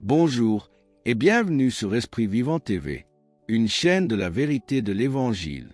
Bonjour et bienvenue sur Esprit Vivant TV, une chaîne de la vérité de l'Évangile.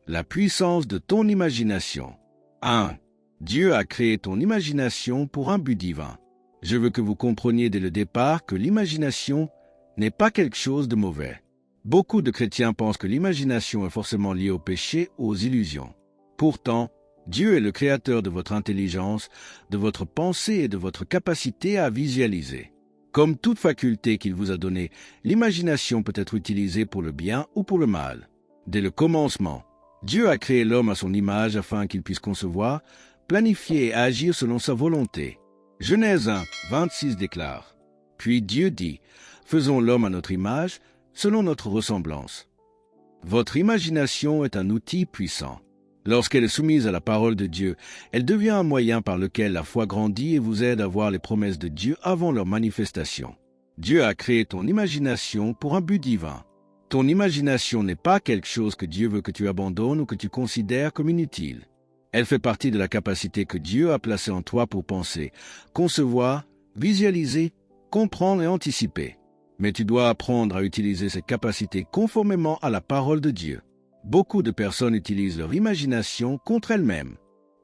La puissance de ton imagination. 1. Dieu a créé ton imagination pour un but divin. Je veux que vous compreniez dès le départ que l'imagination n'est pas quelque chose de mauvais. Beaucoup de chrétiens pensent que l'imagination est forcément liée au péché ou aux illusions. Pourtant, Dieu est le créateur de votre intelligence, de votre pensée et de votre capacité à visualiser. Comme toute faculté qu'il vous a donnée, l'imagination peut être utilisée pour le bien ou pour le mal. Dès le commencement, Dieu a créé l'homme à son image afin qu'il puisse concevoir, planifier et agir selon sa volonté. Genèse 1, 26 déclare « Puis Dieu dit, faisons l'homme à notre image, selon notre ressemblance. » Votre imagination est un outil puissant. Lorsqu'elle est soumise à la parole de Dieu, elle devient un moyen par lequel la foi grandit et vous aide à voir les promesses de Dieu avant leur manifestation. Dieu a créé ton imagination pour un but divin. Ton imagination n'est pas quelque chose que Dieu veut que tu abandonnes ou que tu considères comme inutile. Elle fait partie de la capacité que Dieu a placée en toi pour penser, concevoir, visualiser, comprendre et anticiper. Mais tu dois apprendre à utiliser ces capacités conformément à la parole de Dieu. Beaucoup de personnes utilisent leur imagination contre elles-mêmes.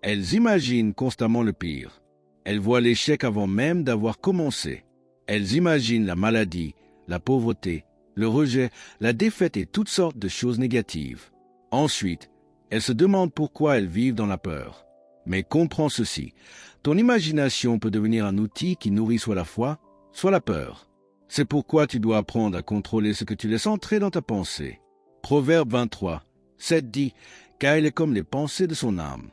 Elles imaginent constamment le pire. Elles voient l'échec avant même d'avoir commencé. Elles imaginent la maladie, la pauvreté, le rejet, la défaite et toutes sortes de choses négatives. Ensuite, elles se demandent pourquoi elles vivent dans la peur. Mais comprends ceci, ton imagination peut devenir un outil qui nourrit soit la foi, soit la peur. C'est pourquoi tu dois apprendre à contrôler ce que tu laisses entrer dans ta pensée. Proverbe 23, 7 dit « Car il est comme les pensées de son âme ».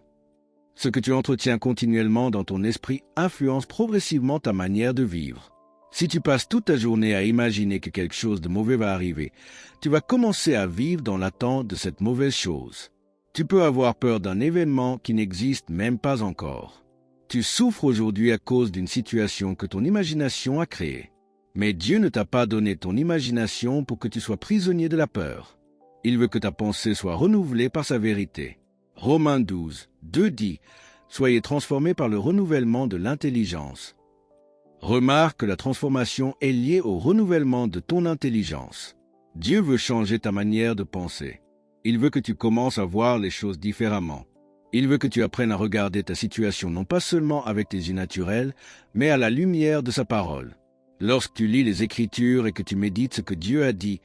Ce que tu entretiens continuellement dans ton esprit influence progressivement ta manière de vivre. Si tu passes toute ta journée à imaginer que quelque chose de mauvais va arriver, tu vas commencer à vivre dans l'attente de cette mauvaise chose. Tu peux avoir peur d'un événement qui n'existe même pas encore. Tu souffres aujourd'hui à cause d'une situation que ton imagination a créée. Mais Dieu ne t'a pas donné ton imagination pour que tu sois prisonnier de la peur. Il veut que ta pensée soit renouvelée par sa vérité. Romains 12, 2 dit « Soyez transformés par le renouvellement de l'intelligence ». Remarque que la transformation est liée au renouvellement de ton intelligence. Dieu veut changer ta manière de penser. Il veut que tu commences à voir les choses différemment. Il veut que tu apprennes à regarder ta situation non pas seulement avec tes yeux naturels, mais à la lumière de sa parole. Lorsque tu lis les Écritures et que tu médites ce que Dieu a dit,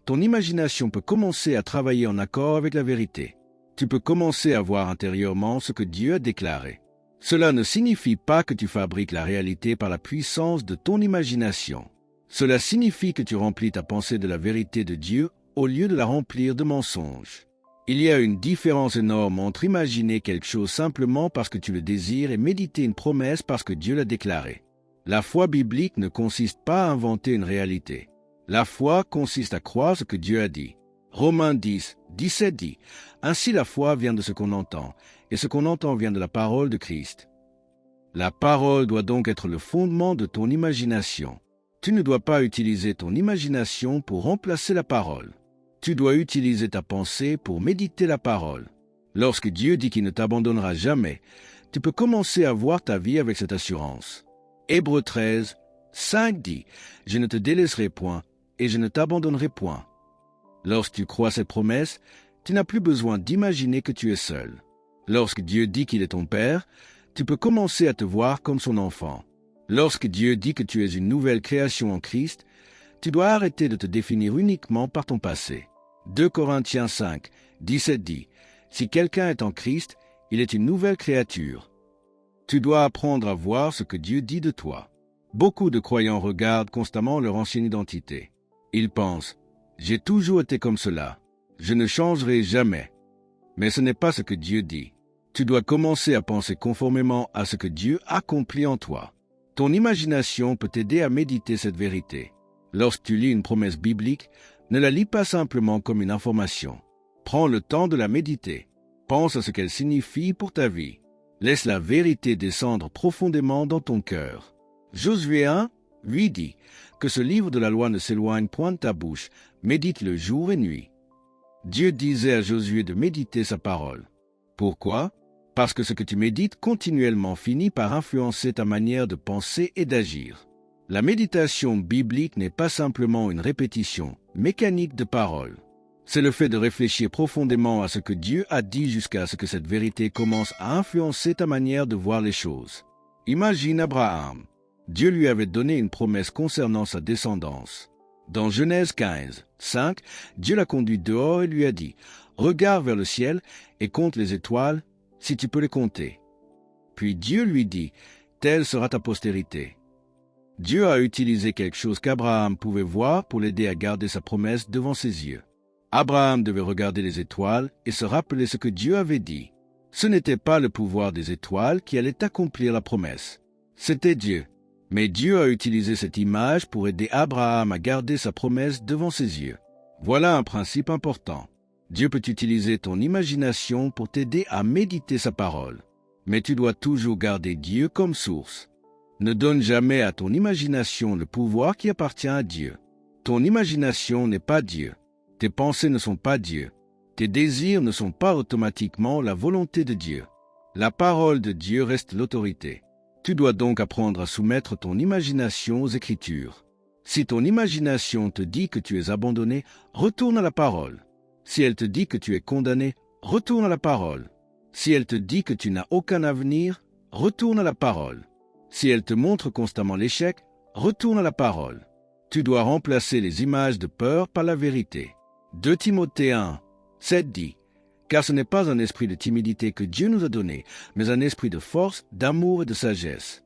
ton imagination peut commencer à travailler en accord avec la vérité. Tu peux commencer à voir intérieurement ce que Dieu a déclaré. Cela ne signifie pas que tu fabriques la réalité par la puissance de ton imagination. Cela signifie que tu remplis ta pensée de la vérité de Dieu au lieu de la remplir de mensonges. Il y a une différence énorme entre imaginer quelque chose simplement parce que tu le désires et méditer une promesse parce que Dieu l'a déclarée. La foi biblique ne consiste pas à inventer une réalité. La foi consiste à croire ce que Dieu a dit. Romains 10, 17 dit « Ainsi la foi vient de ce qu'on entend, et ce qu'on entend vient de la parole de Christ. » La parole doit donc être le fondement de ton imagination. Tu ne dois pas utiliser ton imagination pour remplacer la parole. Tu dois utiliser ta pensée pour méditer la parole. Lorsque Dieu dit qu'il ne t'abandonnera jamais, tu peux commencer à voir ta vie avec cette assurance. Hébreux 13, 5 dit « Je ne te délaisserai point, et je ne t'abandonnerai point. » Lorsque tu crois cette promesse, tu n'as plus besoin d'imaginer que tu es seul. Lorsque Dieu dit qu'il est ton Père, tu peux commencer à te voir comme son enfant. Lorsque Dieu dit que tu es une nouvelle création en Christ, tu dois arrêter de te définir uniquement par ton passé. 2 Corinthiens 5, 17 dit « Si quelqu'un est en Christ, il est une nouvelle créature. » Tu dois apprendre à voir ce que Dieu dit de toi. Beaucoup de croyants regardent constamment leur ancienne identité. Ils pensent « J'ai toujours été comme cela. Je ne changerai jamais. » Mais ce n'est pas ce que Dieu dit. Tu dois commencer à penser conformément à ce que Dieu a accompli en toi. Ton imagination peut t'aider à méditer cette vérité. Lorsque tu lis une promesse biblique, ne la lis pas simplement comme une information. Prends le temps de la méditer. Pense à ce qu'elle signifie pour ta vie. Laisse la vérité descendre profondément dans ton cœur. Josué 1, 8 dit que ce livre de la loi ne s'éloigne point de ta bouche, médite-le jour et nuit. Dieu disait à Josué de méditer sa parole. Pourquoi? Parce que ce que tu médites continuellement finit par influencer ta manière de penser et d'agir. La méditation biblique n'est pas simplement une répétition mécanique de paroles. C'est le fait de réfléchir profondément à ce que Dieu a dit jusqu'à ce que cette vérité commence à influencer ta manière de voir les choses. Imagine Abraham. Dieu lui avait donné une promesse concernant sa descendance. Dans Genèse 15, 5, Dieu l'a conduit dehors et lui a dit « Regarde vers le ciel et compte les étoiles, si tu peux les compter. » Puis Dieu lui dit « Telle sera ta postérité. » Dieu a utilisé quelque chose qu'Abraham pouvait voir pour l'aider à garder sa promesse devant ses yeux. Abraham devait regarder les étoiles et se rappeler ce que Dieu avait dit. Ce n'était pas le pouvoir des étoiles qui allait accomplir la promesse. C'était Dieu. Mais Dieu a utilisé cette image pour aider Abraham à garder sa promesse devant ses yeux. Voilà un principe important. Dieu peut utiliser ton imagination pour t'aider à méditer sa parole. Mais tu dois toujours garder Dieu comme source. Ne donne jamais à ton imagination le pouvoir qui appartient à Dieu. Ton imagination n'est pas Dieu. Tes pensées ne sont pas Dieu. Tes désirs ne sont pas automatiquement la volonté de Dieu. La parole de Dieu reste l'autorité. Tu dois donc apprendre à soumettre ton imagination aux Écritures. Si ton imagination te dit que tu es abandonné, retourne à la parole. Si elle te dit que tu es condamné, retourne à la parole. Si elle te dit que tu n'as aucun avenir, retourne à la parole. Si elle te montre constamment l'échec, retourne à la parole. Tu dois remplacer les images de peur par la vérité. 2 Timothée 1, 7 dit « Car ce n'est pas un esprit de timidité que Dieu nous a donné, mais un esprit de force, d'amour et de sagesse. »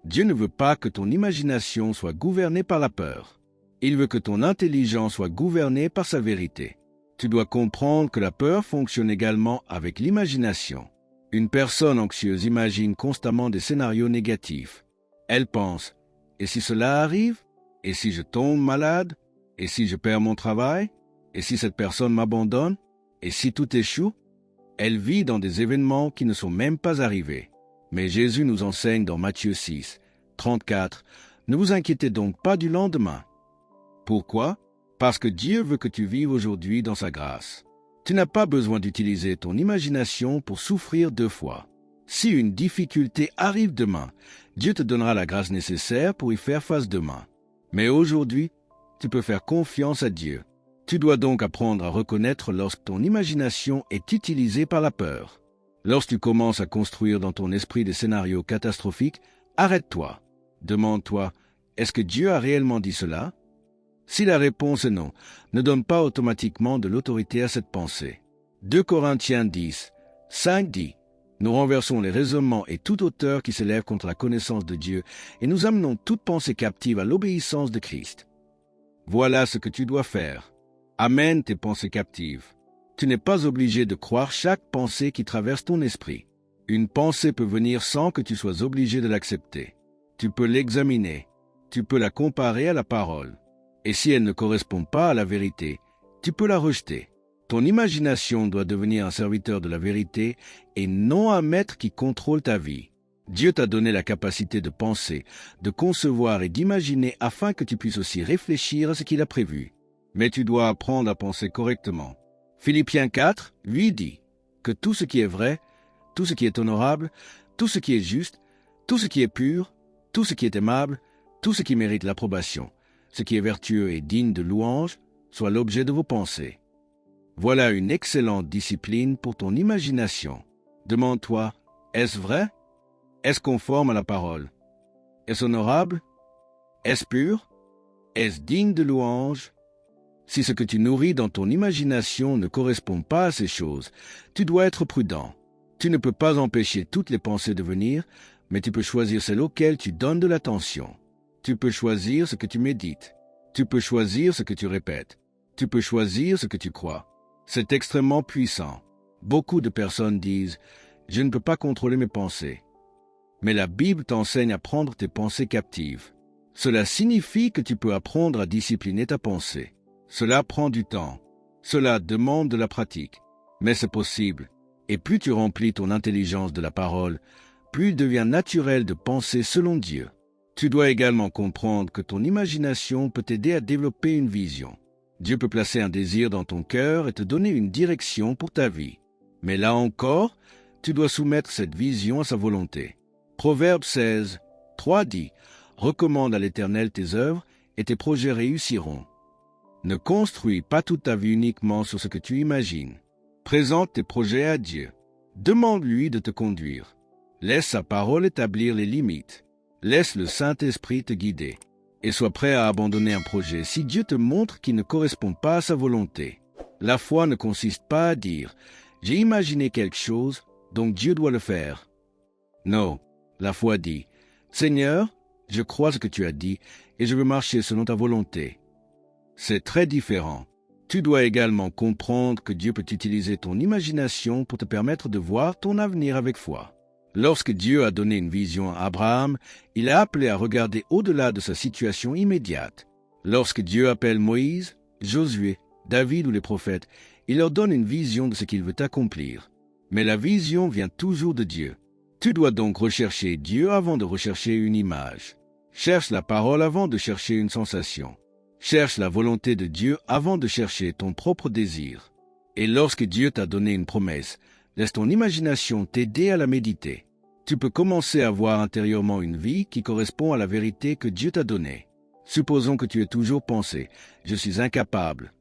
Dieu ne veut pas que ton imagination soit gouvernée par la peur. Il veut que ton intelligence soit gouvernée par sa vérité. Tu dois comprendre que la peur fonctionne également avec l'imagination. Une personne anxieuse imagine constamment des scénarios négatifs. Elle pense « Et si cela arrive? Et si je tombe malade? Et si je perds mon travail? Et si cette personne m'abandonne? Et si tout échoue? » Elle vit dans des événements qui ne sont même pas arrivés. Mais Jésus nous enseigne dans Matthieu 6, 34, « Ne vous inquiétez donc pas du lendemain. » Pourquoi? Parce que Dieu veut que tu vives aujourd'hui dans sa grâce. Tu n'as pas besoin d'utiliser ton imagination pour souffrir 2 fois. Si une difficulté arrive demain, Dieu te donnera la grâce nécessaire pour y faire face demain. Mais aujourd'hui, tu peux faire confiance à Dieu. Tu dois donc apprendre à reconnaître lorsque ton imagination est utilisée par la peur. Lorsque tu commences à construire dans ton esprit des scénarios catastrophiques, arrête-toi. Demande-toi, est-ce que Dieu a réellement dit cela? Si la réponse est non, ne donne pas automatiquement de l'autorité à cette pensée. 2 Corinthiens 10, 5 dit « Nous renversons les raisonnements et toute hauteur qui s'élève contre la connaissance de Dieu, et nous amenons toute pensée captive à l'obéissance de Christ. » Voilà ce que tu dois faire. Amène tes pensées captives. Tu n'es pas obligé de croire chaque pensée qui traverse ton esprit. Une pensée peut venir sans que tu sois obligé de l'accepter. Tu peux l'examiner. Tu peux la comparer à la parole. Et si elle ne correspond pas à la vérité, tu peux la rejeter. Ton imagination doit devenir un serviteur de la vérité et non un maître qui contrôle ta vie. Dieu t'a donné la capacité de penser, de concevoir et d'imaginer afin que tu puisses aussi réfléchir à ce qu'il a prévu. Mais tu dois apprendre à penser correctement. Philippiens 4, 8 dit que tout ce qui est vrai, tout ce qui est honorable, tout ce qui est juste, tout ce qui est pur, tout ce qui est aimable, tout ce qui mérite l'approbation, ce qui est vertueux et digne de louange, soit l'objet de vos pensées. Voilà une excellente discipline pour ton imagination. Demande-toi, est-ce vrai? Est-ce conforme à la parole? Est-ce honorable? Est-ce pur? Est-ce digne de louange? Si ce que tu nourris dans ton imagination ne correspond pas à ces choses, tu dois être prudent. Tu ne peux pas empêcher toutes les pensées de venir, mais tu peux choisir celles auxquelles tu donnes de l'attention. Tu peux choisir ce que tu médites. Tu peux choisir ce que tu répètes. Tu peux choisir ce que tu crois. C'est extrêmement puissant. Beaucoup de personnes disent « Je ne peux pas contrôler mes pensées ». Mais la Bible t'enseigne à prendre tes pensées captives. Cela signifie que tu peux apprendre à discipliner ta pensée. Cela prend du temps. Cela demande de la pratique. Mais c'est possible. Et plus tu remplis ton intelligence de la parole, plus il devient naturel de penser selon Dieu. Tu dois également comprendre que ton imagination peut t'aider à développer une vision. Dieu peut placer un désir dans ton cœur et te donner une direction pour ta vie. Mais là encore, tu dois soumettre cette vision à sa volonté. Proverbe 16, 3 dit « Recommande à l'Éternel tes œuvres et tes projets réussiront. Ne construis pas toute ta vie uniquement sur ce que tu imagines. Présente tes projets à Dieu. Demande-lui de te conduire. Laisse sa parole établir les limites. Laisse le Saint-Esprit te guider. Et sois prêt à abandonner un projet si Dieu te montre qu'il ne correspond pas à sa volonté. La foi ne consiste pas à dire « J'ai imaginé quelque chose, donc Dieu doit le faire ». Non, la foi dit « Seigneur, je crois ce que tu as dit et je veux marcher selon ta volonté ». C'est très différent. Tu dois également comprendre que Dieu peut utiliser ton imagination pour te permettre de voir ton avenir avec foi. Lorsque Dieu a donné une vision à Abraham, il a appelé à regarder au-delà de sa situation immédiate. Lorsque Dieu appelle Moïse, Josué, David ou les prophètes, il leur donne une vision de ce qu'il veut accomplir. Mais la vision vient toujours de Dieu. Tu dois donc rechercher Dieu avant de rechercher une image. Cherche la parole avant de chercher une sensation. Cherche la volonté de Dieu avant de chercher ton propre désir. Et lorsque Dieu t'a donné une promesse, laisse ton imagination t'aider à la méditer. Tu peux commencer à voir intérieurement une vie qui correspond à la vérité que Dieu t'a donnée. Supposons que tu aies toujours pensé « Je suis incapable ».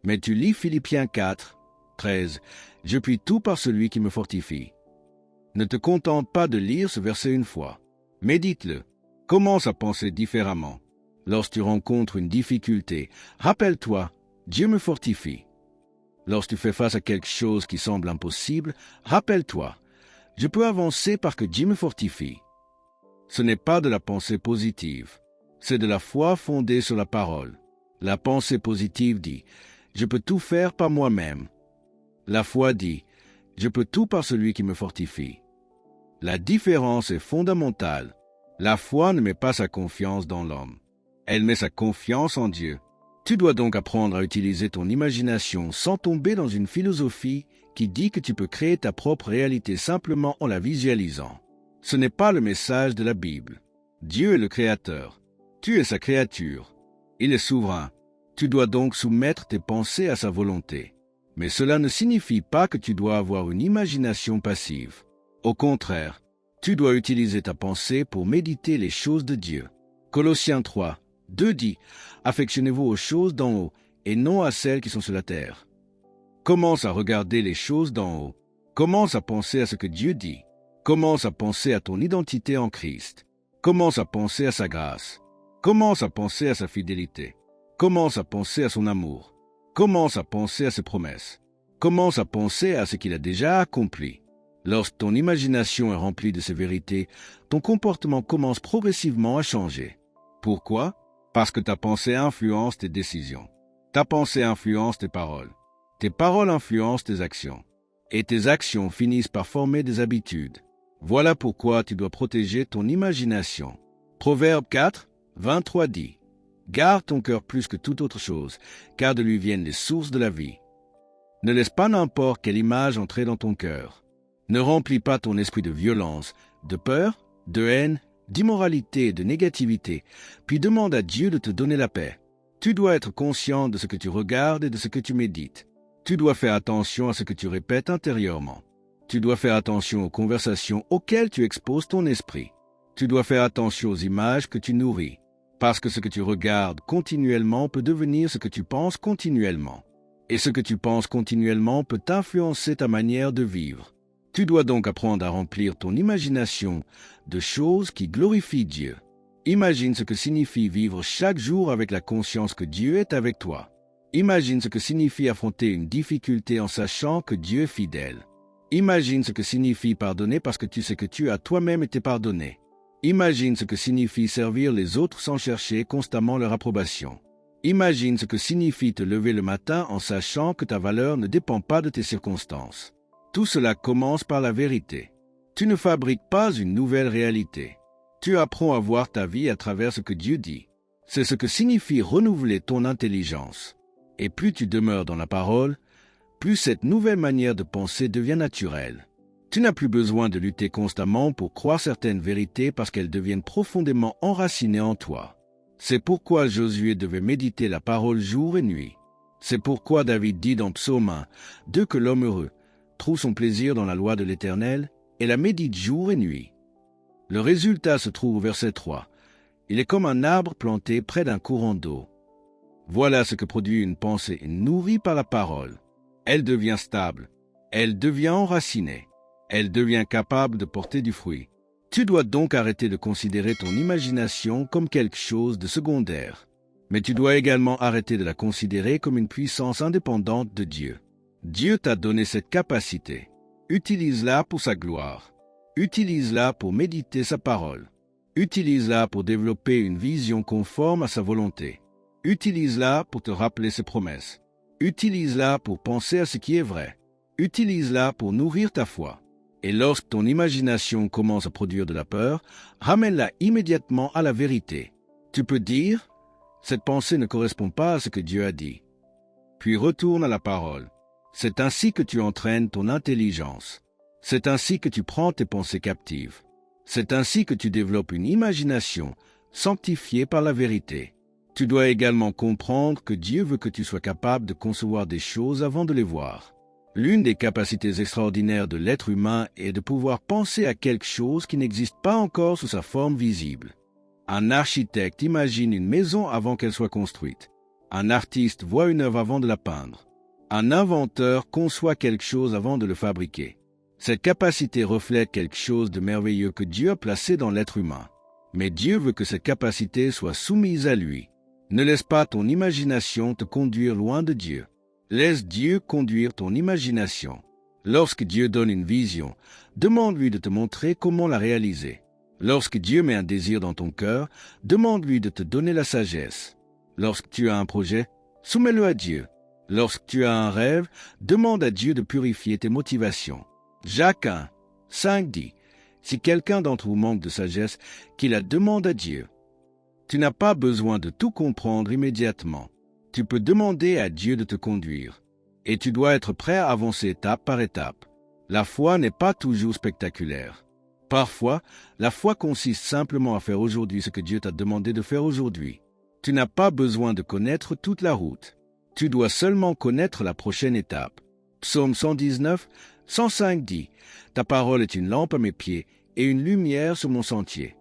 Mais tu lis Philippiens 4, 13 « Je puis tout par celui qui me fortifie ». Ne te contente pas de lire ce verset une fois. Médite-le. Commence à penser différemment. Lorsque tu rencontres une difficulté, rappelle-toi, Dieu me fortifie. Lorsque tu fais face à quelque chose qui semble impossible, rappelle-toi, je peux avancer parce que Dieu me fortifie. Ce n'est pas de la pensée positive, c'est de la foi fondée sur la parole. La pensée positive dit, je peux tout faire par moi-même. La foi dit, je peux tout par celui qui me fortifie. La différence est fondamentale. La foi ne met pas sa confiance dans l'homme. Elle met sa confiance en Dieu. Tu dois donc apprendre à utiliser ton imagination sans tomber dans une philosophie qui dit que tu peux créer ta propre réalité simplement en la visualisant. Ce n'est pas le message de la Bible. Dieu est le Créateur. Tu es sa créature. Il est souverain. Tu dois donc soumettre tes pensées à sa volonté. Mais cela ne signifie pas que tu dois avoir une imagination passive. Au contraire, tu dois utiliser ta pensée pour méditer les choses de Dieu. Colossiens 3, 2 dit « Affectionnez-vous aux choses d'en haut et non à celles qui sont sur la terre ». Commence à regarder les choses d'en haut. Commence à penser à ce que Dieu dit. Commence à penser à ton identité en Christ. Commence à penser à sa grâce. Commence à penser à sa fidélité. Commence à penser à son amour. Commence à penser à ses promesses. Commence à penser à ce qu'il a déjà accompli. Lorsque ton imagination est remplie de ces vérités, ton comportement commence progressivement à changer. Pourquoi? Parce que ta pensée influence tes décisions. Ta pensée influence tes paroles. Tes paroles influencent tes actions. Et tes actions finissent par former des habitudes. Voilà pourquoi tu dois protéger ton imagination. Proverbe 4, 23 dit « Garde ton cœur plus que toute autre chose, car de lui viennent les sources de la vie. » Ne laisse pas n'importe quelle image entrer dans ton cœur. Ne remplis pas ton esprit de violence, de peur, de haine, d'immoralité et de négativité, puis demande à Dieu de te donner la paix. Tu dois être conscient de ce que tu regardes et de ce que tu médites. Tu dois faire attention à ce que tu répètes intérieurement. Tu dois faire attention aux conversations auxquelles tu exposes ton esprit. Tu dois faire attention aux images que tu nourris, parce que ce que tu regardes continuellement peut devenir ce que tu penses continuellement. Et ce que tu penses continuellement peut influencer ta manière de vivre. Tu dois donc apprendre à remplir ton imagination de choses qui glorifient Dieu. Imagine ce que signifie vivre chaque jour avec la conscience que Dieu est avec toi. Imagine ce que signifie affronter une difficulté en sachant que Dieu est fidèle. Imagine ce que signifie pardonner parce que tu sais que tu as toi-même été pardonné. Imagine ce que signifie servir les autres sans chercher constamment leur approbation. Imagine ce que signifie te lever le matin en sachant que ta valeur ne dépend pas de tes circonstances. Tout cela commence par la vérité. Tu ne fabriques pas une nouvelle réalité. Tu apprends à voir ta vie à travers ce que Dieu dit. C'est ce que signifie renouveler ton intelligence. Et plus tu demeures dans la parole, plus cette nouvelle manière de penser devient naturelle. Tu n'as plus besoin de lutter constamment pour croire certaines vérités parce qu'elles deviennent profondément enracinées en toi. C'est pourquoi Josué devait méditer la parole jour et nuit. C'est pourquoi David dit dans Psaume 1, « D'eux que l'homme heureux trouve son plaisir dans la loi de l'Éternel et la médite jour et nuit. » Le résultat se trouve au verset 3. « Il est comme un arbre planté près d'un courant d'eau. Voilà ce que produit une pensée nourrie par la parole. Elle devient stable, elle devient enracinée, elle devient capable de porter du fruit. Tu dois donc arrêter de considérer ton imagination comme quelque chose de secondaire. Mais tu dois également arrêter de la considérer comme une puissance indépendante de Dieu. Dieu t'a donné cette capacité. Utilise-la pour sa gloire. Utilise-la pour méditer sa parole. Utilise-la pour développer une vision conforme à sa volonté. Utilise-la pour te rappeler ses promesses. Utilise-la pour penser à ce qui est vrai. Utilise-la pour nourrir ta foi. Et lorsque ton imagination commence à produire de la peur, ramène-la immédiatement à la vérité. Tu peux dire, cette pensée ne correspond pas à ce que Dieu a dit. Puis retourne à la parole. C'est ainsi que tu entraînes ton intelligence. C'est ainsi que tu prends tes pensées captives. C'est ainsi que tu développes une imagination sanctifiée par la vérité. Tu dois également comprendre que Dieu veut que tu sois capable de concevoir des choses avant de les voir. L'une des capacités extraordinaires de l'être humain est de pouvoir penser à quelque chose qui n'existe pas encore sous sa forme visible. Un architecte imagine une maison avant qu'elle soit construite. Un artiste voit une œuvre avant de la peindre. Un inventeur conçoit quelque chose avant de le fabriquer. Cette capacité reflète quelque chose de merveilleux que Dieu a placé dans l'être humain. Mais Dieu veut que cette capacité soit soumise à lui. Ne laisse pas ton imagination te conduire loin de Dieu. Laisse Dieu conduire ton imagination. Lorsque Dieu donne une vision, demande-lui de te montrer comment la réaliser. Lorsque Dieu met un désir dans ton cœur, demande-lui de te donner la sagesse. Lorsque tu as un projet, soumets-le à Dieu. Lorsque tu as un rêve, demande à Dieu de purifier tes motivations. Jacques 1, 5 dit, « Si quelqu'un d'entre vous manque de sagesse, qu'il la demande à Dieu. » Tu n'as pas besoin de tout comprendre immédiatement. Tu peux demander à Dieu de te conduire. Et tu dois être prêt à avancer étape par étape. La foi n'est pas toujours spectaculaire. Parfois, la foi consiste simplement à faire aujourd'hui ce que Dieu t'a demandé de faire aujourd'hui. Tu n'as pas besoin de connaître toute la route. Tu dois seulement connaître la prochaine étape. Psaume 119, 105 dit, « Ta parole est une lampe à mes pieds et une lumière sur mon sentier. »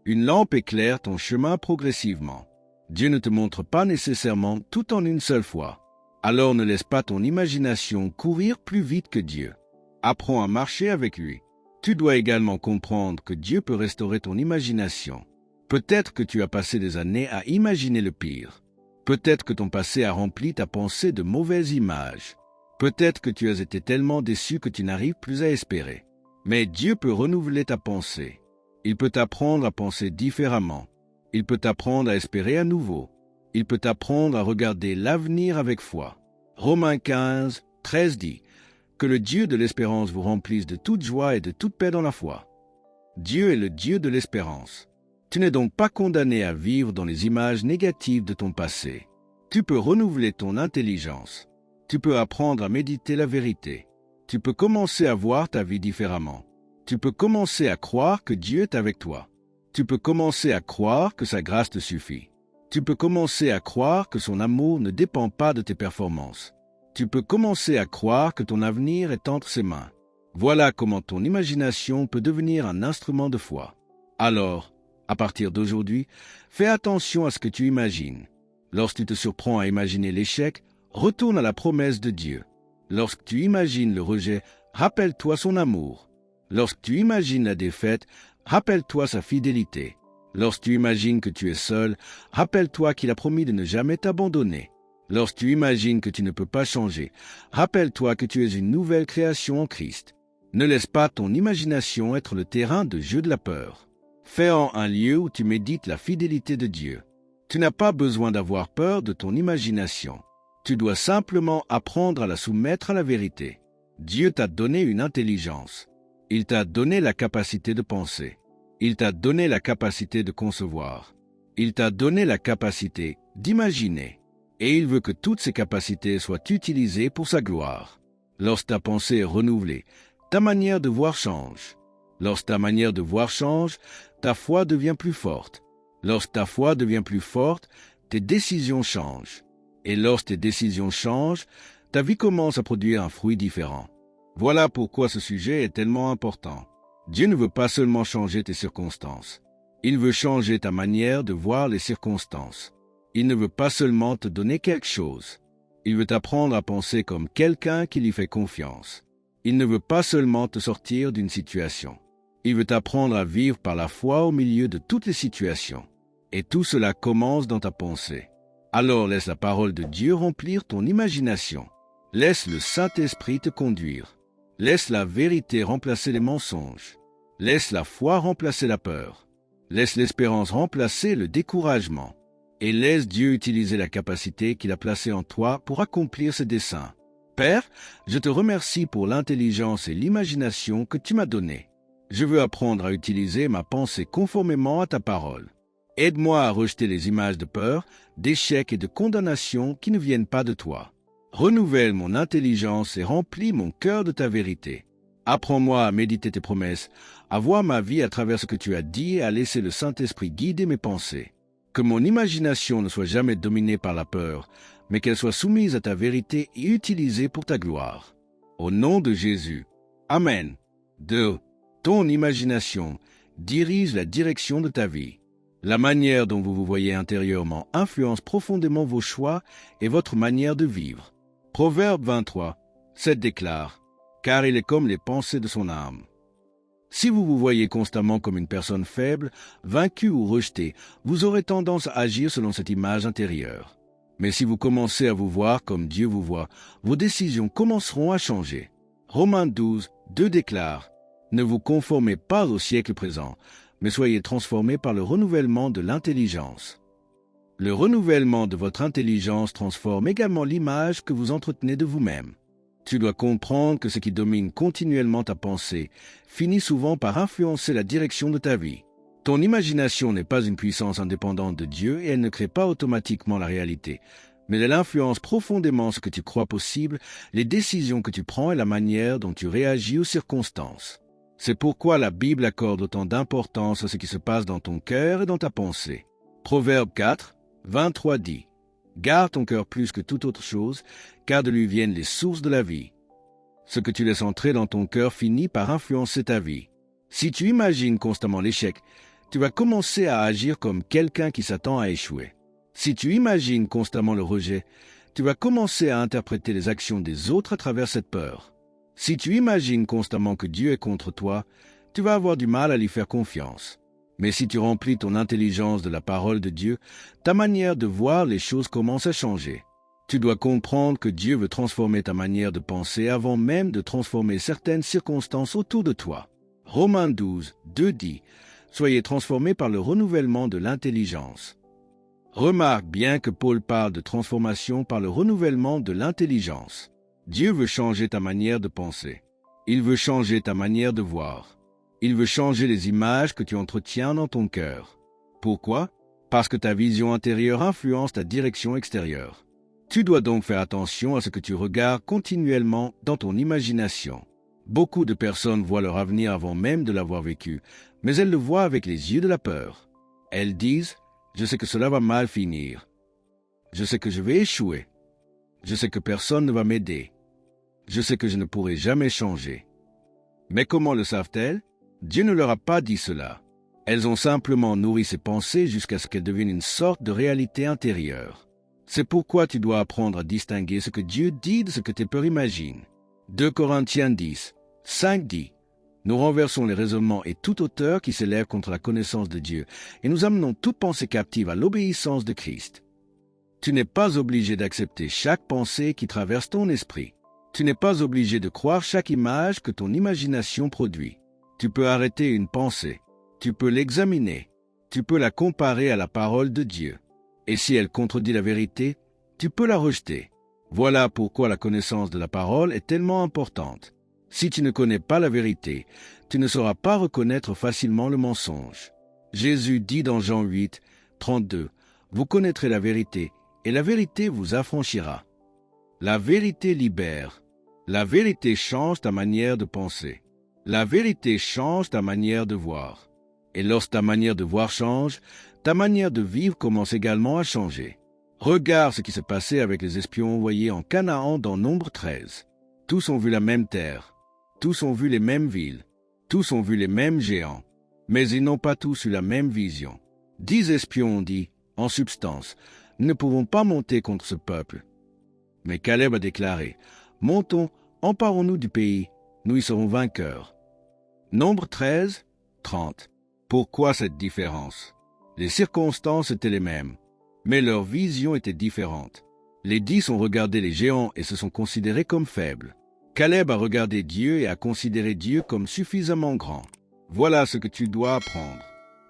Une lampe éclaire ton chemin progressivement. Dieu ne te montre pas nécessairement tout en une seule fois. Alors ne laisse pas ton imagination courir plus vite que Dieu. Apprends à marcher avec lui. Tu dois également comprendre que Dieu peut restaurer ton imagination. Peut-être que tu as passé des années à imaginer le pire. Peut-être que ton passé a rempli ta pensée de mauvaises images. Peut-être que tu as été tellement déçu que tu n'arrives plus à espérer. Mais Dieu peut renouveler ta pensée. Il peut t'apprendre à penser différemment. Il peut t'apprendre à espérer à nouveau. Il peut t'apprendre à regarder l'avenir avec foi. Romains 15, 13 dit « Que le Dieu de l'espérance vous remplisse de toute joie et de toute paix dans la foi. » Dieu est le Dieu de l'espérance. Tu n'es donc pas condamné à vivre dans les images négatives de ton passé. Tu peux renouveler ton intelligence. Tu peux apprendre à méditer la vérité. Tu peux commencer à voir ta vie différemment. Tu peux commencer à croire que Dieu est avec toi. Tu peux commencer à croire que sa grâce te suffit. Tu peux commencer à croire que son amour ne dépend pas de tes performances. Tu peux commencer à croire que ton avenir est entre ses mains. Voilà comment ton imagination peut devenir un instrument de foi. Alors, à partir d'aujourd'hui, fais attention à ce que tu imagines. Lorsque tu te surprends à imaginer l'échec, retourne à la promesse de Dieu. Lorsque tu imagines le rejet, rappelle-toi son amour. Lorsque tu imagines la défaite, rappelle-toi sa fidélité. Lorsque tu imagines que tu es seul, rappelle-toi qu'il a promis de ne jamais t'abandonner. Lorsque tu imagines que tu ne peux pas changer, rappelle-toi que tu es une nouvelle création en Christ. Ne laisse pas ton imagination être le terrain de jeu de la peur. Fais-en un lieu où tu médites la fidélité de Dieu. Tu n'as pas besoin d'avoir peur de ton imagination. Tu dois simplement apprendre à la soumettre à la vérité. Dieu t'a donné une intelligence. Il t'a donné la capacité de penser. Il t'a donné la capacité de concevoir. Il t'a donné la capacité d'imaginer. Et il veut que toutes ces capacités soient utilisées pour sa gloire. Lorsque ta pensée est renouvelée, ta manière de voir change. Lorsque ta manière de voir change, ta foi devient plus forte. Lorsque ta foi devient plus forte, tes décisions changent. Et lorsque tes décisions changent, ta vie commence à produire un fruit différent. Voilà pourquoi ce sujet est tellement important. Dieu ne veut pas seulement changer tes circonstances. Il veut changer ta manière de voir les circonstances. Il ne veut pas seulement te donner quelque chose. Il veut t'apprendre à penser comme quelqu'un qui lui fait confiance. Il ne veut pas seulement te sortir d'une situation. Il veut t'apprendre à vivre par la foi au milieu de toutes les situations. Et tout cela commence dans ta pensée. Alors laisse la parole de Dieu remplir ton imagination. Laisse le Saint-Esprit te conduire. Laisse la vérité remplacer les mensonges. Laisse la foi remplacer la peur. Laisse l'espérance remplacer le découragement. Et laisse Dieu utiliser la capacité qu'il a placée en toi pour accomplir ses desseins. Père, je te remercie pour l'intelligence et l'imagination que tu m'as données. Je veux apprendre à utiliser ma pensée conformément à ta parole. Aide-moi à rejeter les images de peur, d'échec et de condamnation qui ne viennent pas de toi. Renouvelle mon intelligence et remplis mon cœur de ta vérité. Apprends-moi à méditer tes promesses, à voir ma vie à travers ce que tu as dit et à laisser le Saint-Esprit guider mes pensées. Que mon imagination ne soit jamais dominée par la peur, mais qu'elle soit soumise à ta vérité et utilisée pour ta gloire. Au nom de Jésus. Amen. 2. Ton imagination dirige la direction de ta vie. La manière dont vous vous voyez intérieurement influence profondément vos choix et votre manière de vivre. Proverbe 23, 7 déclare « Car il est comme les pensées de son âme ». Si vous vous voyez constamment comme une personne faible, vaincue ou rejetée, vous aurez tendance à agir selon cette image intérieure. Mais si vous commencez à vous voir comme Dieu vous voit, vos décisions commenceront à changer. Romains 12, 2 déclare « Ne vous conformez pas au siècle présent, mais soyez transformés par le renouvellement de l'intelligence. » Le renouvellement de votre intelligence transforme également l'image que vous entretenez de vous-même. Tu dois comprendre que ce qui domine continuellement ta pensée finit souvent par influencer la direction de ta vie. Ton imagination n'est pas une puissance indépendante de Dieu et elle ne crée pas automatiquement la réalité, mais elle influence profondément ce que tu crois possible, les décisions que tu prends et la manière dont tu réagis aux circonstances. C'est pourquoi la Bible accorde autant d'importance à ce qui se passe dans ton cœur et dans ta pensée. Proverbe 4, 23 dit « Garde ton cœur plus que toute autre chose, car de lui viennent les sources de la vie. » Ce que tu laisses entrer dans ton cœur finit par influencer ta vie. Si tu imagines constamment l'échec, tu vas commencer à agir comme quelqu'un qui s'attend à échouer. Si tu imagines constamment le rejet, tu vas commencer à interpréter les actions des autres à travers cette peur. Si tu imagines constamment que Dieu est contre toi, tu vas avoir du mal à lui faire confiance. Mais si tu remplis ton intelligence de la parole de Dieu, ta manière de voir les choses commence à changer. Tu dois comprendre que Dieu veut transformer ta manière de penser avant même de transformer certaines circonstances autour de toi. Romains 12, 2 dit « Soyez transformés par le renouvellement de l'intelligence. » Remarque bien que Paul parle de transformation par le renouvellement de l'intelligence. Dieu veut changer ta manière de penser. Il veut changer ta manière de voir. Il veut changer les images que tu entretiens dans ton cœur. Pourquoi? Parce que ta vision intérieure influence ta direction extérieure. Tu dois donc faire attention à ce que tu regardes continuellement dans ton imagination. Beaucoup de personnes voient leur avenir avant même de l'avoir vécu, mais elles le voient avec les yeux de la peur. Elles disent « Je sais que cela va mal finir. Je sais que je vais échouer. Je sais que personne ne va m'aider. Je sais que je ne pourrai jamais changer. » Mais comment le savent-elles? Dieu ne leur a pas dit cela. Elles ont simplement nourri ces pensées jusqu'à ce qu'elles deviennent une sorte de réalité intérieure. C'est pourquoi tu dois apprendre à distinguer ce que Dieu dit de ce que tes peurs imaginent. 2 Corinthiens 10, 5 dit « Nous renversons les raisonnements et toute hauteur qui s'élève contre la connaissance de Dieu, et nous amenons toute pensée captive à l'obéissance de Christ. » Tu n'es pas obligé d'accepter chaque pensée qui traverse ton esprit. Tu n'es pas obligé de croire chaque image que ton imagination produit. Tu peux arrêter une pensée. Tu peux l'examiner. Tu peux la comparer à la parole de Dieu. Et si elle contredit la vérité, tu peux la rejeter. Voilà pourquoi la connaissance de la parole est tellement importante. Si tu ne connais pas la vérité, tu ne sauras pas reconnaître facilement le mensonge. Jésus dit dans Jean 8, 32, « Vous connaîtrez la vérité, et la vérité vous affranchira. » La vérité libère. La vérité change ta manière de penser. La vérité change ta manière de voir. Et lorsque ta manière de voir change, ta manière de vivre commence également à changer. Regarde ce qui s'est passé avec les espions envoyés en Canaan dans Nombre 13. Tous ont vu la même terre. Tous ont vu les mêmes villes. Tous ont vu les mêmes géants. Mais ils n'ont pas tous eu la même vision. 10 espions ont dit, en substance, « Nous ne pouvons pas monter contre ce peuple. » Mais Caleb a déclaré, « Montons, emparons-nous du pays, nous y serons vainqueurs. » Nombre 13, 30. Pourquoi cette différence? Les circonstances étaient les mêmes, mais leur vision était différente. Les 10 ont regardé les géants et se sont considérés comme faibles. Caleb a regardé Dieu et a considéré Dieu comme suffisamment grand. Voilà ce que tu dois apprendre.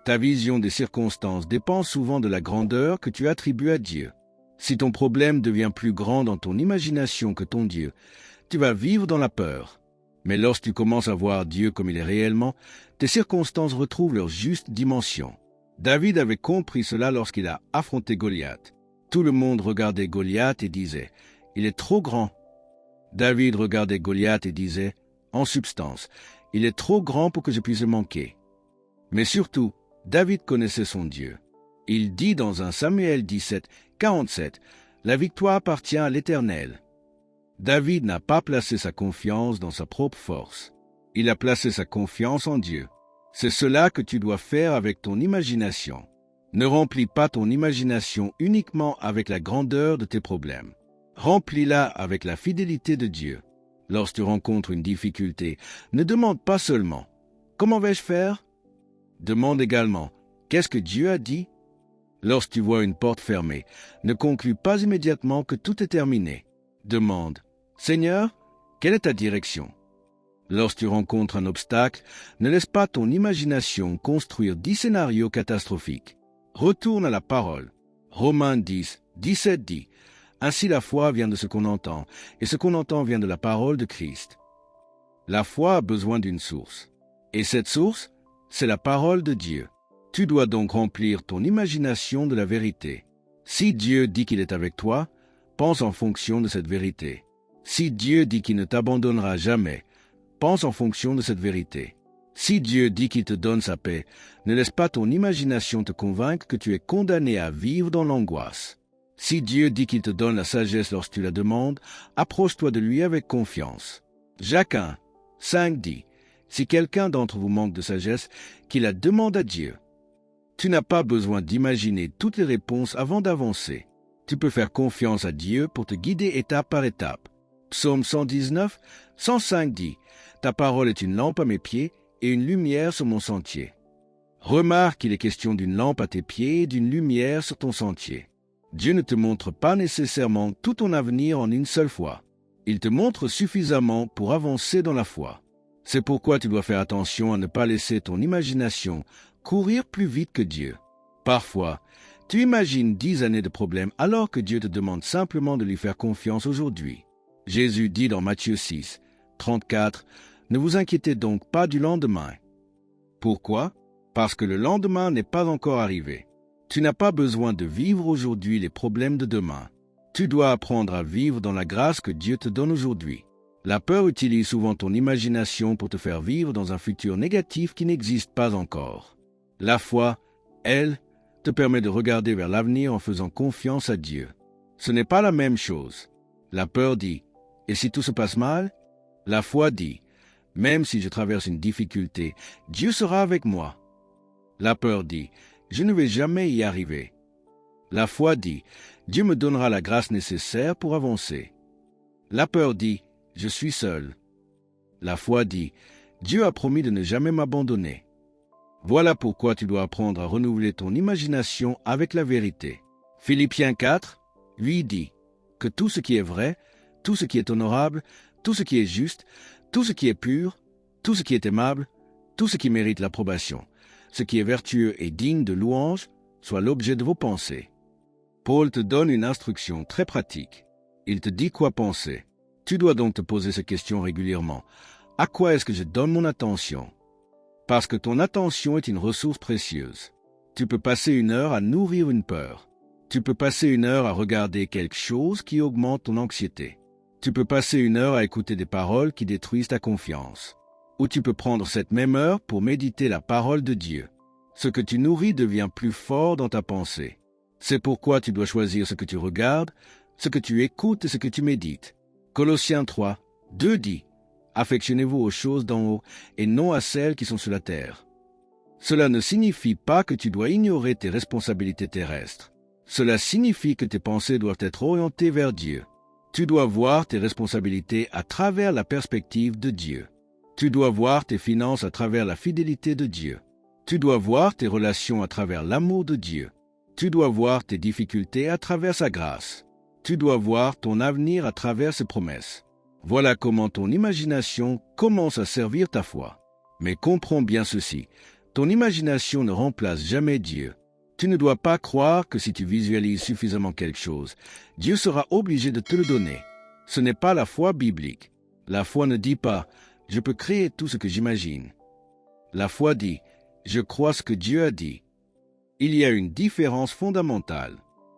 Ta vision des circonstances dépend souvent de la grandeur que tu attribues à Dieu. Si ton problème devient plus grand dans ton imagination que ton Dieu, tu vas vivre dans la peur. Mais lorsque tu commences à voir Dieu comme il est réellement, tes circonstances retrouvent leur juste dimension. David avait compris cela lorsqu'il a affronté Goliath. Tout le monde regardait Goliath et disait « Il est trop grand ». David regardait Goliath et disait « En substance, il est trop grand pour que je puisse le manquer ». Mais surtout, David connaissait son Dieu. Il dit dans 1 Samuel 17, 47, « La victoire appartient à l'Éternel ». David n'a pas placé sa confiance dans sa propre force. Il a placé sa confiance en Dieu. C'est cela que tu dois faire avec ton imagination. Ne remplis pas ton imagination uniquement avec la grandeur de tes problèmes. Remplis-la avec la fidélité de Dieu. Lorsque tu rencontres une difficulté, ne demande pas seulement « Comment vais-je faire ?» Demande également « Qu'est-ce que Dieu a dit ?» Lorsque tu vois une porte fermée, ne conclus pas immédiatement que tout est terminé. Demande « Seigneur, quelle est ta direction ?» Lorsque tu rencontres un obstacle, ne laisse pas ton imagination construire 10 scénarios catastrophiques. Retourne à la parole. Romains 10, 17 dit « Ainsi la foi vient de ce qu'on entend, et ce qu'on entend vient de la parole de Christ. » La foi a besoin d'une source. Et cette source, c'est la parole de Dieu. Tu dois donc remplir ton imagination de la vérité. Si Dieu dit qu'il est avec toi, pense en fonction de cette vérité. Si Dieu dit qu'il ne t'abandonnera jamais, pense en fonction de cette vérité. Si Dieu dit qu'il te donne sa paix, ne laisse pas ton imagination te convaincre que tu es condamné à vivre dans l'angoisse. Si Dieu dit qu'il te donne la sagesse lorsque tu la demandes, approche-toi de lui avec confiance. Jacques 1, 5 dit, « Si quelqu'un d'entre vous manque de sagesse, qu'il la demande à Dieu. » Tu n'as pas besoin d'imaginer toutes les réponses avant d'avancer. Tu peux faire confiance à Dieu pour te guider étape par étape. Psaume 119, 105 dit, « Ta parole est une lampe à mes pieds et une lumière sur mon sentier. » Remarque qu'il est question d'une lampe à tes pieds et d'une lumière sur ton sentier. Dieu ne te montre pas nécessairement tout ton avenir en une seule fois. Il te montre suffisamment pour avancer dans la foi. C'est pourquoi tu dois faire attention à ne pas laisser ton imagination courir plus vite que Dieu. Parfois, tu imagines 10 années de problèmes alors que Dieu te demande simplement de lui faire confiance aujourd'hui. Jésus dit dans Matthieu 6, 34, « Ne vous inquiétez donc pas du lendemain. » Pourquoi? Parce que le lendemain n'est pas encore arrivé. Tu n'as pas besoin de vivre aujourd'hui les problèmes de demain. Tu dois apprendre à vivre dans la grâce que Dieu te donne aujourd'hui. La peur utilise souvent ton imagination pour te faire vivre dans un futur négatif qui n'existe pas encore. La foi, elle, te permet de regarder vers l'avenir en faisant confiance à Dieu. Ce n'est pas la même chose. La peur dit « Et si tout se passe mal ?» La foi dit « Même si je traverse une difficulté, Dieu sera avec moi. » La peur dit « Je ne vais jamais y arriver. » La foi dit « Dieu me donnera la grâce nécessaire pour avancer. » La peur dit « Je suis seul. » La foi dit « Dieu a promis de ne jamais m'abandonner. » Voilà pourquoi tu dois apprendre à renouveler ton imagination avec la vérité. Philippiens 4, lui dit que tout ce qui est vrai, tout ce qui est honorable, tout ce qui est juste, tout ce qui est pur, tout ce qui est aimable, tout ce qui mérite l'approbation, ce qui est vertueux et digne de louange, soit l'objet de vos pensées. Paul te donne une instruction très pratique. Il te dit quoi penser. Tu dois donc te poser ces questions régulièrement. À quoi est-ce que je donne mon attention? Parce que ton attention est une ressource précieuse. Tu peux passer 1 heure à nourrir une peur. Tu peux passer 1 heure à regarder quelque chose qui augmente ton anxiété. Tu peux passer 1 heure à écouter des paroles qui détruisent ta confiance. Ou tu peux prendre cette même heure pour méditer la parole de Dieu. Ce que tu nourris devient plus fort dans ta pensée. C'est pourquoi tu dois choisir ce que tu regardes, ce que tu écoutes et ce que tu médites. Colossiens 3, 2 dit « Affectionnez-vous aux choses d'en haut et non à celles qui sont sur la terre. » Cela ne signifie pas que tu dois ignorer tes responsabilités terrestres. Cela signifie que tes pensées doivent être orientées vers Dieu. Tu dois voir tes responsabilités à travers la perspective de Dieu. Tu dois voir tes finances à travers la fidélité de Dieu. Tu dois voir tes relations à travers l'amour de Dieu. Tu dois voir tes difficultés à travers sa grâce. Tu dois voir ton avenir à travers ses promesses. Voilà comment ton imagination commence à servir ta foi. Mais comprends bien ceci, ton imagination ne remplace jamais Dieu. Tu ne dois pas croire que si tu visualises suffisamment quelque chose, Dieu sera obligé de te le donner. Ce n'est pas la foi biblique. La foi ne dit pas « je peux créer tout ce que j'imagine ». La foi dit « je crois ce que Dieu a dit ». Il y a une différence fondamentale.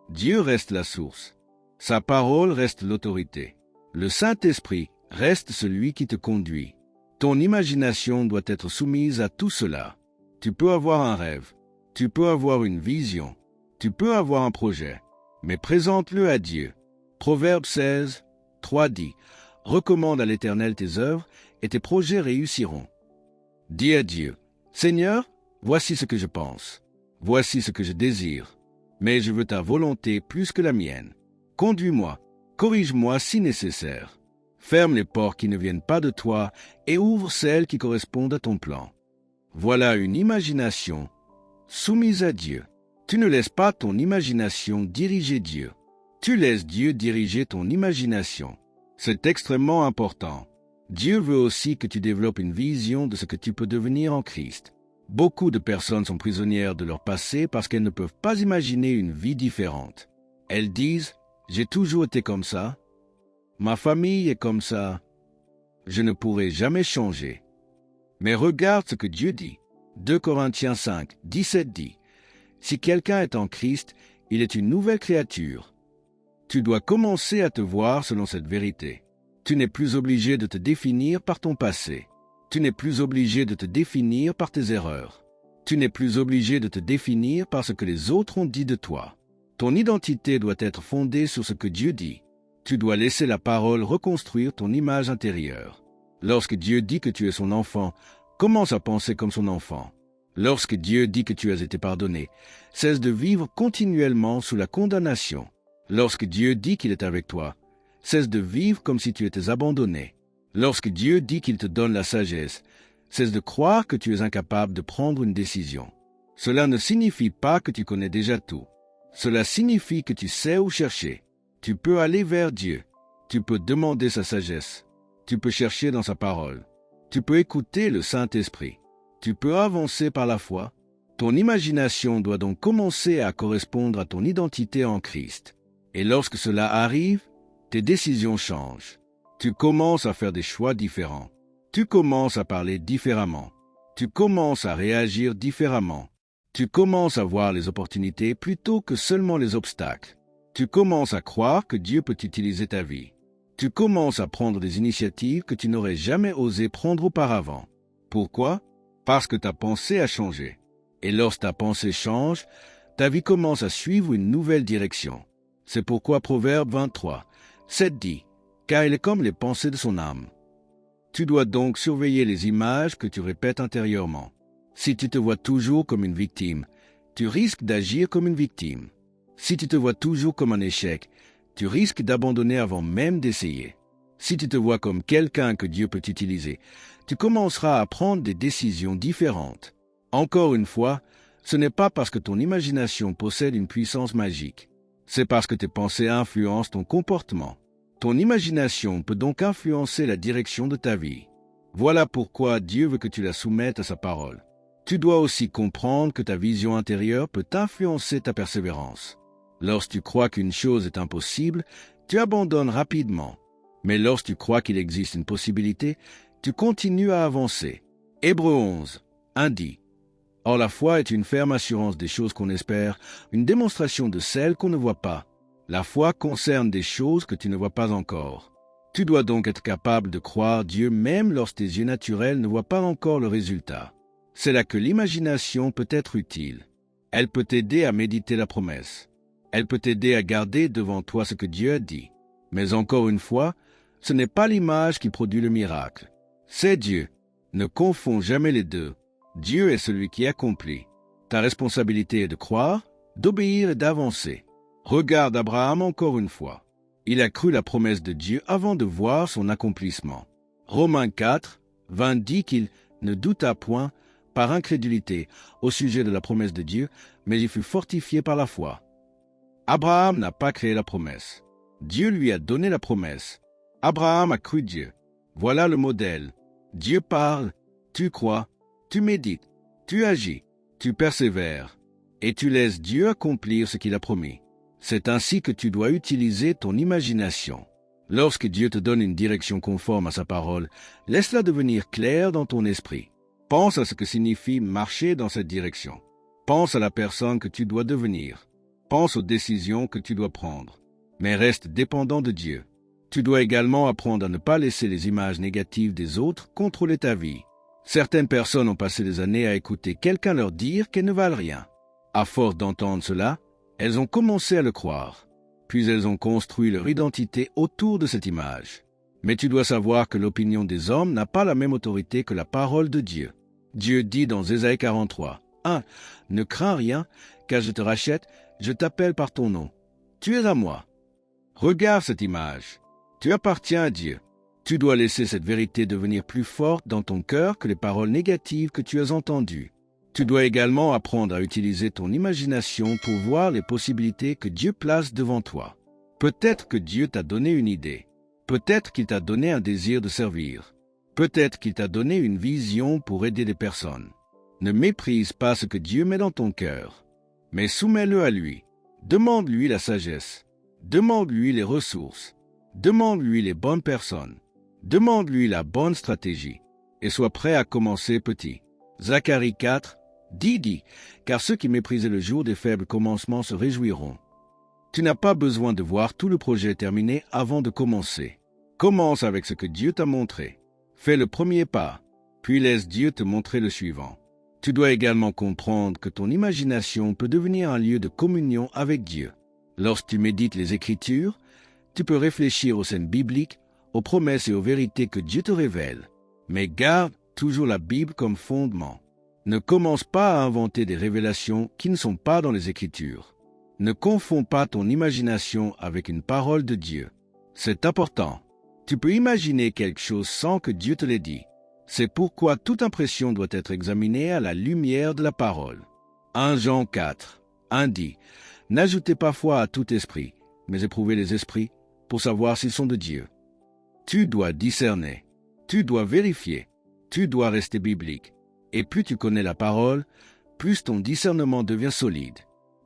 Dieu reste la source. Sa parole reste l'autorité. Le Saint-Esprit reste celui qui te conduit. Ton imagination doit être soumise à tout cela. Tu peux avoir un rêve. Tu peux avoir une vision, tu peux avoir un projet, mais présente-le à Dieu. Proverbe 16, 3 dit, « Recommande à l'Éternel tes œuvres, et tes projets réussiront. » Dis à Dieu, « Seigneur, voici ce que je pense, voici ce que je désire, mais je veux ta volonté plus que la mienne. Conduis-moi, corrige-moi si nécessaire. Ferme les portes qui ne viennent pas de toi et ouvre celles qui correspondent à ton plan. » Voilà une imagination soumise à Dieu. Tu ne laisses pas ton imagination diriger Dieu. Tu laisses Dieu diriger ton imagination. C'est extrêmement important. Dieu veut aussi que tu développes une vision de ce que tu peux devenir en Christ. Beaucoup de personnes sont prisonnières de leur passé parce qu'elles ne peuvent pas imaginer une vie différente. Elles disent « J'ai toujours été comme ça. Ma famille est comme ça. Je ne pourrai jamais changer. » Mais regarde ce que Dieu dit. 2 Corinthiens 5, 17 dit, « Si quelqu'un est en Christ, il est une nouvelle créature. » Tu dois commencer à te voir selon cette vérité. Tu n'es plus obligé de te définir par ton passé. Tu n'es plus obligé de te définir par tes erreurs. Tu n'es plus obligé de te définir par ce que les autres ont dit de toi. Ton identité doit être fondée sur ce que Dieu dit. Tu dois laisser la parole reconstruire ton image intérieure. Lorsque Dieu dit que tu es son enfant, commence à penser comme son enfant. Lorsque Dieu dit que tu as été pardonné, cesse de vivre continuellement sous la condamnation. Lorsque Dieu dit qu'il est avec toi, cesse de vivre comme si tu étais abandonné. Lorsque Dieu dit qu'il te donne la sagesse, cesse de croire que tu es incapable de prendre une décision. Cela ne signifie pas que tu connais déjà tout. Cela signifie que tu sais où chercher. Tu peux aller vers Dieu. Tu peux demander sa sagesse. Tu peux chercher dans sa parole. Tu peux écouter le Saint-Esprit. Tu peux avancer par la foi. Ton imagination doit donc commencer à correspondre à ton identité en Christ. Et lorsque cela arrive, tes décisions changent. Tu commences à faire des choix différents. Tu commences à parler différemment. Tu commences à réagir différemment. Tu commences à voir les opportunités plutôt que seulement les obstacles. Tu commences à croire que Dieu peut utiliser ta vie. Tu commences à prendre des initiatives que tu n'aurais jamais osé prendre auparavant. Pourquoi? Parce que ta pensée a changé. Et lorsque ta pensée change, ta vie commence à suivre une nouvelle direction. C'est pourquoi Proverbe 23, 7 dit, « Car il est comme les pensées de son âme. » Tu dois donc surveiller les images que tu répètes intérieurement. Si tu te vois toujours comme une victime, tu risques d'agir comme une victime. Si tu te vois toujours comme un échec, tu risques d'abandonner avant même d'essayer. Si tu te vois comme quelqu'un que Dieu peut utiliser, tu commenceras à prendre des décisions différentes. Encore une fois, ce n'est pas parce que ton imagination possède une puissance magique. C'est parce que tes pensées influencent ton comportement. Ton imagination peut donc influencer la direction de ta vie. Voilà pourquoi Dieu veut que tu la soumettes à sa parole. Tu dois aussi comprendre que ta vision intérieure peut influencer ta persévérance. Lorsque tu crois qu'une chose est impossible, tu abandonnes rapidement. Mais lorsque tu crois qu'il existe une possibilité, tu continues à avancer. Hébreux 11, 1 dit, « Or la foi est une ferme assurance des choses qu'on espère, une démonstration de celles qu'on ne voit pas. La foi concerne des choses que tu ne vois pas encore. Tu dois donc être capable de croire Dieu même lorsque tes yeux naturels ne voient pas encore le résultat. C'est là que l'imagination peut être utile. Elle peut t'aider à méditer la promesse. Elle peut t'aider à garder devant toi ce que Dieu a dit. Mais encore une fois, ce n'est pas l'image qui produit le miracle. C'est Dieu. Ne confonds jamais les deux. Dieu est celui qui accomplit. Ta responsabilité est de croire, d'obéir et d'avancer. Regarde Abraham encore une fois. Il a cru la promesse de Dieu avant de voir son accomplissement. Romains 4, 20 dit qu'il ne douta point par incrédulité au sujet de la promesse de Dieu, mais il fut fortifié par la foi. Abraham n'a pas créé la promesse. Dieu lui a donné la promesse. Abraham a cru Dieu. Voilà le modèle. Dieu parle, tu crois, tu médites, tu agis, tu persévères, et tu laisses Dieu accomplir ce qu'il a promis. C'est ainsi que tu dois utiliser ton imagination. Lorsque Dieu te donne une direction conforme à sa parole, laisse-la devenir claire dans ton esprit. Pense à ce que signifie marcher dans cette direction. Pense à la personne que tu dois devenir. Pense aux décisions que tu dois prendre. Mais reste dépendant de Dieu. Tu dois également apprendre à ne pas laisser les images négatives des autres contrôler ta vie. Certaines personnes ont passé des années à écouter quelqu'un leur dire qu'elles ne valent rien. À force d'entendre cela, elles ont commencé à le croire. Puis elles ont construit leur identité autour de cette image. Mais tu dois savoir que l'opinion des hommes n'a pas la même autorité que la parole de Dieu. Dieu dit dans Ésaïe 43, 1. Ne crains rien, car je te rachète, je t'appelle par ton nom. Tu es à moi. Regarde cette image. Tu appartiens à Dieu. Tu dois laisser cette vérité devenir plus forte dans ton cœur que les paroles négatives que tu as entendues. Tu dois également apprendre à utiliser ton imagination pour voir les possibilités que Dieu place devant toi. Peut-être que Dieu t'a donné une idée. Peut-être qu'il t'a donné un désir de servir. Peut-être qu'il t'a donné une vision pour aider des personnes. Ne méprise pas ce que Dieu met dans ton cœur, mais soumets-le à lui. Demande-lui la sagesse. Demande-lui les ressources. Demande-lui les bonnes personnes. Demande-lui la bonne stratégie. Et sois prêt à commencer petit. Zacharie 4, dit, car ceux qui méprisaient le jour des faibles commencements se réjouiront. Tu n'as pas besoin de voir tout le projet terminé avant de commencer. Commence avec ce que Dieu t'a montré. Fais le premier pas, puis laisse Dieu te montrer le suivant. Tu dois également comprendre que ton imagination peut devenir un lieu de communion avec Dieu. Lorsque tu médites les Écritures, tu peux réfléchir aux scènes bibliques, aux promesses et aux vérités que Dieu te révèle. Mais garde toujours la Bible comme fondement. Ne commence pas à inventer des révélations qui ne sont pas dans les Écritures. Ne confonds pas ton imagination avec une parole de Dieu. C'est important. Tu peux imaginer quelque chose sans que Dieu te l'ait dit. C'est pourquoi toute impression doit être examinée à la lumière de la parole. 1 Jean 4, 1 dit, « N'ajoutez pas foi à tout esprit, mais éprouvez les esprits pour savoir s'ils sont de Dieu. » Tu dois discerner. Tu dois vérifier. Tu dois rester biblique. Et plus tu connais la parole, plus ton discernement devient solide.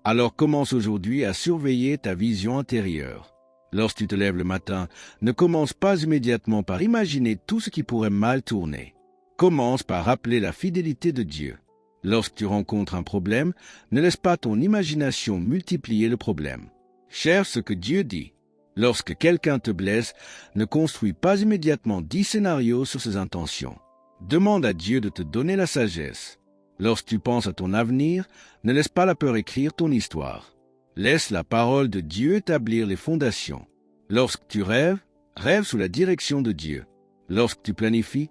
Alors commence aujourd'hui à surveiller ta vision intérieure. Lorsque tu te lèves le matin, ne commence pas immédiatement par imaginer tout ce qui pourrait mal tourner. Commence par rappeler la fidélité de Dieu. Lorsque tu rencontres un problème, ne laisse pas ton imagination multiplier le problème. Cherche ce que Dieu dit. Lorsque quelqu'un te blesse, ne construis pas immédiatement 10 scénarios sur ses intentions. Demande à Dieu de te donner la sagesse. Lorsque tu penses à ton avenir, ne laisse pas la peur écrire ton histoire. Laisse la parole de Dieu établir les fondations. Lorsque tu rêves, rêve sous la direction de Dieu. Lorsque tu planifies,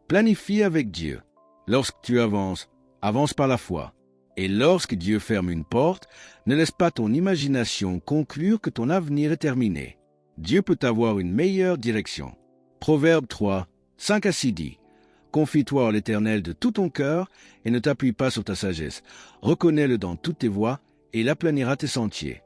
planifie avec Dieu. Lorsque tu avances, avance par la foi. Et lorsque Dieu ferme une porte, ne laisse pas ton imagination conclure que ton avenir est terminé. Dieu peut avoir une meilleure direction. Proverbe 3, 5 à 6 dit, « Confie-toi à l'Éternel de tout ton cœur et ne t'appuie pas sur ta sagesse. Reconnais-le dans toutes tes voies et il aplanira tes sentiers. »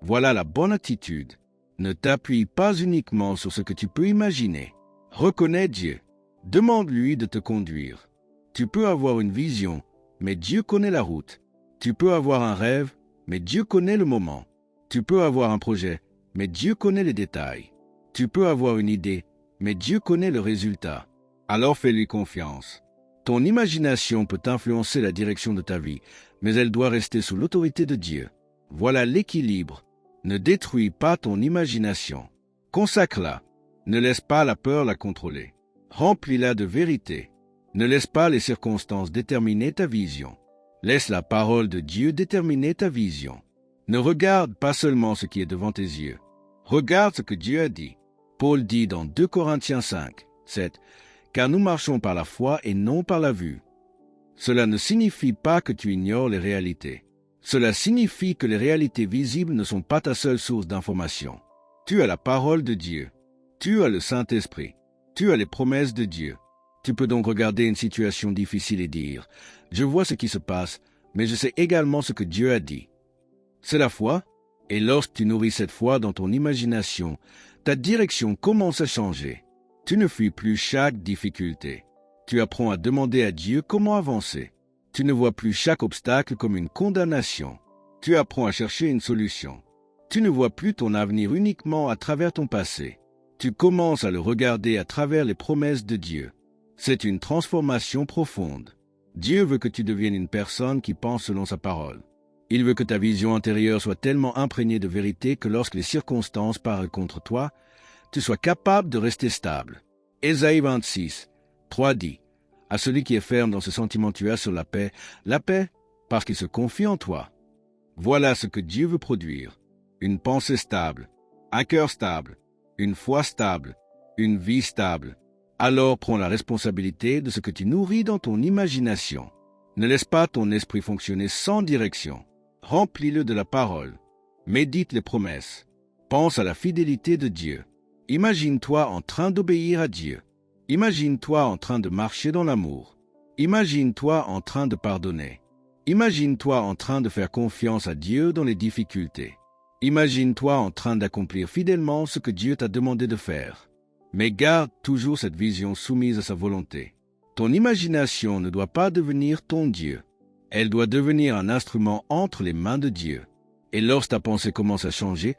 Voilà la bonne attitude. Ne t'appuie pas uniquement sur ce que tu peux imaginer. Reconnais Dieu. Demande-lui de te conduire. Tu peux avoir une vision, mais Dieu connaît la route. Tu peux avoir un rêve, mais Dieu connaît le moment. Tu peux avoir un projet, mais Dieu connaît les détails. Tu peux avoir une idée, mais Dieu connaît le résultat. Alors fais-lui confiance. Ton imagination peut influencer la direction de ta vie, mais elle doit rester sous l'autorité de Dieu. Voilà l'équilibre. Ne détruis pas ton imagination. Consacre-la. Ne laisse pas la peur la contrôler. Remplis-la de vérité. Ne laisse pas les circonstances déterminer ta vision. Laisse la parole de Dieu déterminer ta vision. Ne regarde pas seulement ce qui est devant tes yeux. Regarde ce que Dieu a dit. Paul dit dans 2 Corinthiens 5, 7, « Car nous marchons par la foi et non par la vue. » Cela ne signifie pas que tu ignores les réalités. Cela signifie que les réalités visibles ne sont pas ta seule source d'information. Tu as la parole de Dieu. Tu as le Saint-Esprit. Tu as les promesses de Dieu. Tu peux donc regarder une situation difficile et dire « Je vois ce qui se passe, mais je sais également ce que Dieu a dit. » C'est la foi, et lorsque tu nourris cette foi dans ton imagination, ta direction commence à changer. Tu ne fuis plus chaque difficulté. Tu apprends à demander à Dieu comment avancer. Tu ne vois plus chaque obstacle comme une condamnation. Tu apprends à chercher une solution. Tu ne vois plus ton avenir uniquement à travers ton passé. Tu commences à le regarder à travers les promesses de Dieu. C'est une transformation profonde. Dieu veut que tu deviennes une personne qui pense selon sa parole. Il veut que ta vision intérieure soit tellement imprégnée de vérité que lorsque les circonstances parlent contre toi, tu sois capable de rester stable. Ésaïe 26, 3 dit, « À celui qui est ferme dans ce sentiment tu as sur la paix, parce qu'il se confie en toi. » Voilà ce que Dieu veut produire. Une pensée stable, un cœur stable, une foi stable, une vie stable. Alors prends la responsabilité de ce que tu nourris dans ton imagination. Ne laisse pas ton esprit fonctionner sans direction. Remplis-le de la parole. Médite les promesses. Pense à la fidélité de Dieu. Imagine-toi en train d'obéir à Dieu. Imagine-toi en train de marcher dans l'amour. Imagine-toi en train de pardonner. Imagine-toi en train de faire confiance à Dieu dans les difficultés. Imagine-toi en train d'accomplir fidèlement ce que Dieu t'a demandé de faire. Mais garde toujours cette vision soumise à sa volonté. Ton imagination ne doit pas devenir ton Dieu. Elle doit devenir un instrument entre les mains de Dieu. Et lorsque ta pensée commence à changer,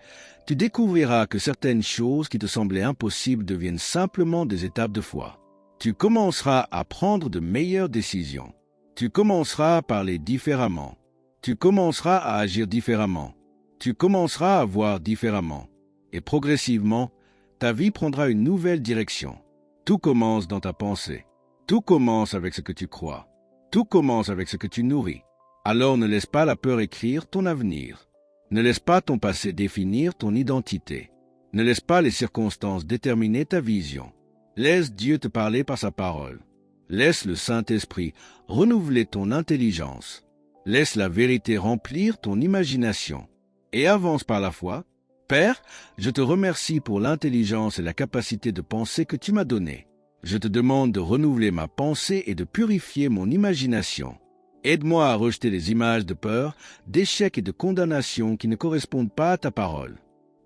tu découvriras que certaines choses qui te semblaient impossibles deviennent simplement des étapes de foi. Tu commenceras à prendre de meilleures décisions. Tu commenceras à parler différemment. Tu commenceras à agir différemment. Tu commenceras à voir différemment. Et progressivement, ta vie prendra une nouvelle direction. Tout commence dans ta pensée. Tout commence avec ce que tu crois. Tout commence avec ce que tu nourris. Alors ne laisse pas la peur écrire ton avenir. Ne laisse pas ton passé définir ton identité. Ne laisse pas les circonstances déterminer ta vision. Laisse Dieu te parler par sa parole. Laisse le Saint-Esprit renouveler ton intelligence. Laisse la vérité remplir ton imagination. Et avance par la foi. Père, je te remercie pour l'intelligence et la capacité de penser que tu m'as donnée. Je te demande de renouveler ma pensée et de purifier mon imagination. Aide-moi à rejeter les images de peur, d'échec et de condamnation qui ne correspondent pas à ta parole.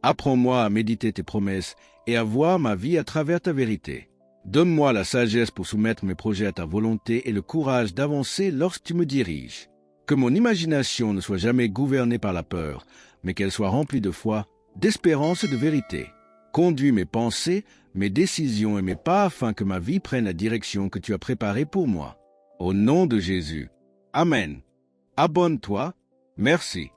Apprends-moi à méditer tes promesses et à voir ma vie à travers ta vérité. Donne-moi la sagesse pour soumettre mes projets à ta volonté et le courage d'avancer lorsque tu me diriges. Que mon imagination ne soit jamais gouvernée par la peur, mais qu'elle soit remplie de foi, d'espérance et de vérité. Conduis mes pensées, mes décisions et mes pas afin que ma vie prenne la direction que tu as préparée pour moi. Au nom de Jésus. Amen. Abonne-toi. Merci.